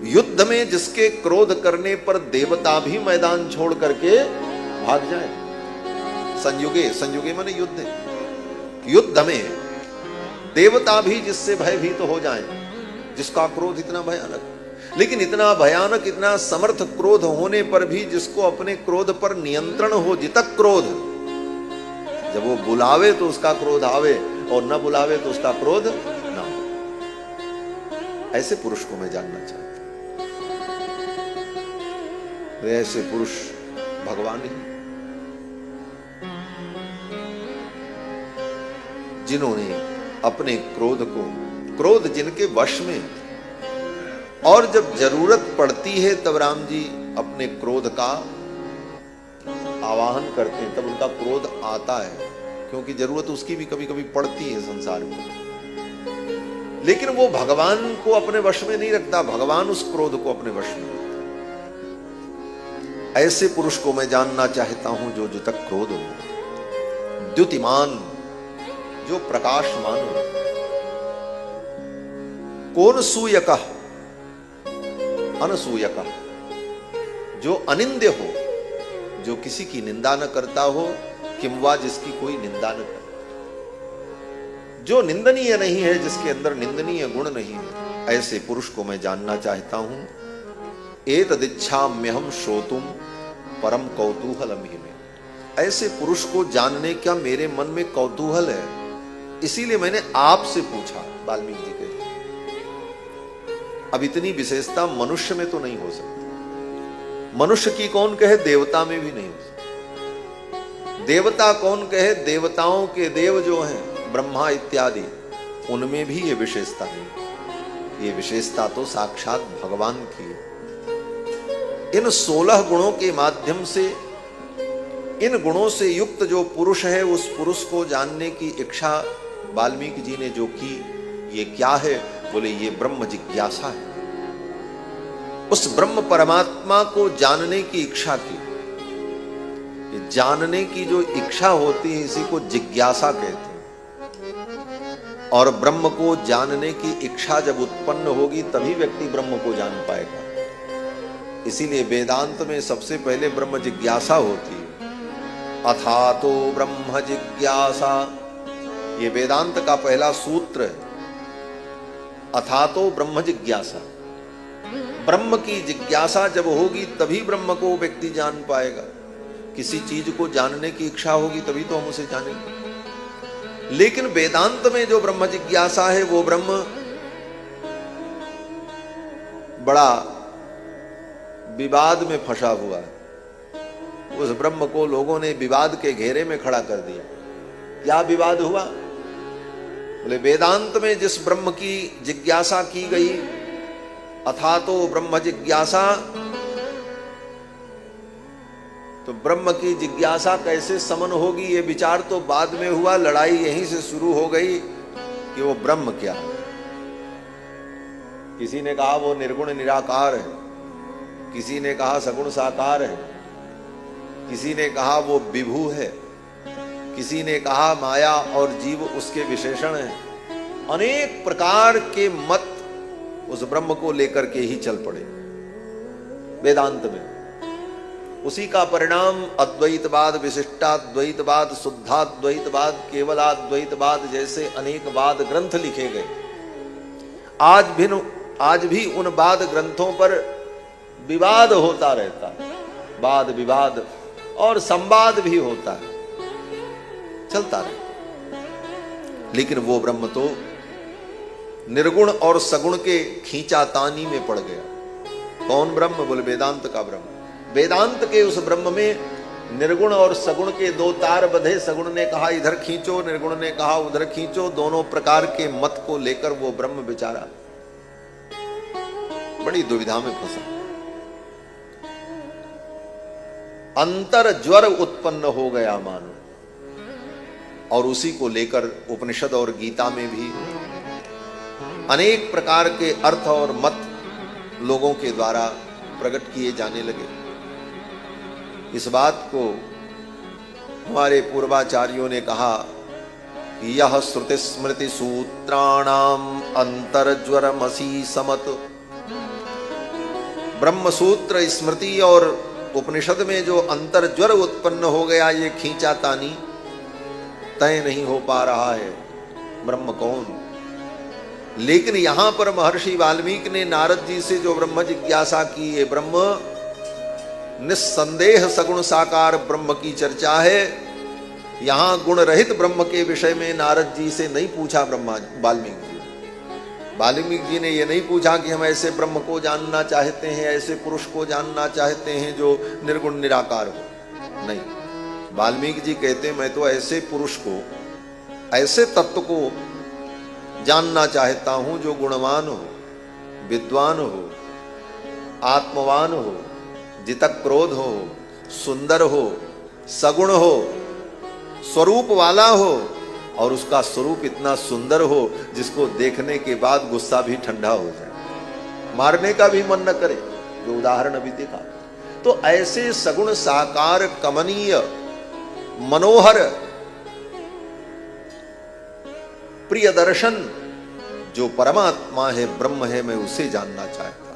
युद्ध में जिसके क्रोध करने पर देवता भी मैदान छोड़ करके भाग जाए। संयुगे, संयुगे माने युद्ध, युद्ध में देवता भी जिससे भयभीत हो जाएं, जिसका क्रोध इतना भयानक, लेकिन इतना भयानक, इतना समर्थ क्रोध होने पर भी जिसको अपने क्रोध पर नियंत्रण हो, जितक क्रोध, जब वो बुलावे तो उसका क्रोध आवे और न बुलावे तो उसका क्रोध ना हो। ऐसे पुरुष को मैं जानना चाहता हूं। ऐसे पुरुष भगवान ही, जिन्होंने अपने क्रोध को, क्रोध जिनके वश में, और जब जरूरत पड़ती है तब राम जी अपने क्रोध का आवाहन करते हैं, तब उनका क्रोध आता है, क्योंकि जरूरत उसकी भी कभी कभी पड़ती है संसार में। लेकिन वो भगवान को अपने वश में नहीं रखता, भगवान उस क्रोध को अपने वश में रखता। ऐसे पुरुष को मैं जानना चाहता हूं जो तक क्रोध हो, द्युतिमान, जो प्रकाशमान हो, कौन सूयका, अनसूयका, जो अनिंद्य हो, जो किसी की निंदा न करता हो, किंवा जिसकी कोई निंदा न करे, जो निंदनीय नहीं है, जिसके अंदर निंदनीय गुण नहीं है, ऐसे पुरुष को मैं जानना चाहता हूं। एतदिच्छाम्यहं श्रोतुम परम कौतूहलम हि मे, ऐसे पुरुष को जानने का मेरे मन में कौतूहल है, इसीलिए मैंने आपसे पूछा। वाल्मीकि जी कहते, अब इतनी विशेषता मनुष्य में तो नहीं हो सकती, मनुष्य की कौन कहे, देवता में भी नहीं हो सकती, देवता कौन कहे, देवताओं के देव जो हैं ब्रह्मा इत्यादि, उनमें भी ये विशेषता नहीं। ये विशेषता तो साक्षात भगवान की है। इन 16 गुणों के माध्यम से, इन गुणों से युक्त जो पुरुष है, उस पुरुष को जानने की इच्छा वाल्मीकि जी ने जो की, ये क्या है? बोले ये ब्रह्म जिज्ञासा है। उस ब्रह्म परमात्मा को जानने की इच्छा की। ये जानने की जो इच्छा होती है, इसी को जिज्ञासा कहते हैं। और ब्रह्म को जानने की इच्छा जब उत्पन्न होगी, तभी व्यक्ति ब्रह्म को जान पाएगा। इसीलिए वेदांत में सबसे पहले ब्रह्म जिज्ञासा होती है। अथातो ब्रह्म जिज्ञासा, ये वेदांत का पहला सूत्र है। अथातो ब्रह्म जिज्ञासा, ब्रह्म की जिज्ञासा जब होगी तभी ब्रह्म को व्यक्ति जान पाएगा। किसी चीज को जानने की इच्छा होगी तभी तो हम उसे जानेंगे। लेकिन वेदांत में जो ब्रह्म जिज्ञासा है, वो ब्रह्म बड़ा विवाद में फंसा हुआ है। उस ब्रह्म को लोगों ने विवाद के घेरे में खड़ा कर दिया। क्या विवाद हुआ? बोले वेदांत में जिस ब्रह्म की जिज्ञासा की गई, अथातो ब्रह्म जिज्ञासा, तो ब्रह्म की जिज्ञासा कैसे समन होगी, ये विचार तो बाद में हुआ। लड़ाई यहीं से शुरू हो गई कि वो ब्रह्म क्या है। किसी ने कहा वो निर्गुण निराकार है, किसी ने कहा सगुण साकार है, किसी ने कहा वो विभू है, किसी ने कहा माया और जीव उसके विशेषण हैं। अनेक प्रकार के मत उस ब्रह्म को लेकर के ही चल पड़े वेदांत में। उसी का परिणाम अद्वैतवाद, विशिष्टाद्वैतवाद, शुद्धाद्वैतवाद, केवलाद्वैतवाद जैसे अनेक वाद ग्रंथ लिखे गए। आज भी उन वाद ग्रंथों पर विवाद होता रहता है, वाद विवाद और संवाद भी होता है, चलता रहता। लेकिन वो ब्रह्म तो निर्गुण और सगुण के खींचातानी में पड़ गया। कौन ब्रह्म? बोले वेदांत का ब्रह्म। वेदांत के उस ब्रह्म में निर्गुण और सगुण के दो तार बंधे। सगुण ने कहा इधर खींचो, निर्गुण ने कहा उधर खींचो। दोनों प्रकार के मत को लेकर वो ब्रह्म बेचारा बड़ी दुविधा में फंसा। अंतर ज्वर उत्पन्न हो गया मानो, और उसी को लेकर उपनिषद और गीता में भी अनेक प्रकार के अर्थ और मत लोगों के द्वारा प्रकट किए जाने लगे। इस बात को हमारे पूर्वाचार्यों ने कहा कि यह श्रुति स्मृति सूत्राणाम अंतर्ज्वरमसी समत। ब्रह्म सूत्र स्मृति और उपनिषद में जो अंतर ज्वर उत्पन्न हो गया, ये खींचा तानी तय नहीं हो पा रहा है ब्रह्म कौन। लेकिन यहां पर महर्षि वाल्मीकि ने नारद जी से जो ब्रह्म जिज्ञासा की, ये ब्रह्म निस्संदेह सगुण साकार ब्रह्म की चर्चा है। यहां गुण रहित ब्रह्म के विषय में नारद जी से नहीं पूछा वाल्मीकि जी। वाल्मीकि जी ने यह नहीं पूछा कि हम ऐसे ब्रह्म को जानना चाहते हैं, ऐसे पुरुष को जानना चाहते हैं जो निर्गुण निराकार हो। नहीं, वाल्मीकि जी कहते मैं तो ऐसे पुरुष को, ऐसे तत्व को जानना चाहता हूं जो गुणवान हो, विद्वान हो, आत्मवान हो, जितक क्रोध हो, सुंदर हो, सगुण हो, स्वरूप वाला हो, और उसका स्वरूप इतना सुंदर हो जिसको देखने के बाद गुस्सा भी ठंडा हो जाए, मारने का भी मन न करे, जो उदाहरण अभी देखा। तो ऐसे सगुण साकार कमनीय मनोहर प्रिय दर्शन जो परमात्मा है, ब्रह्म है, मैं उसे जानना चाहता हूं।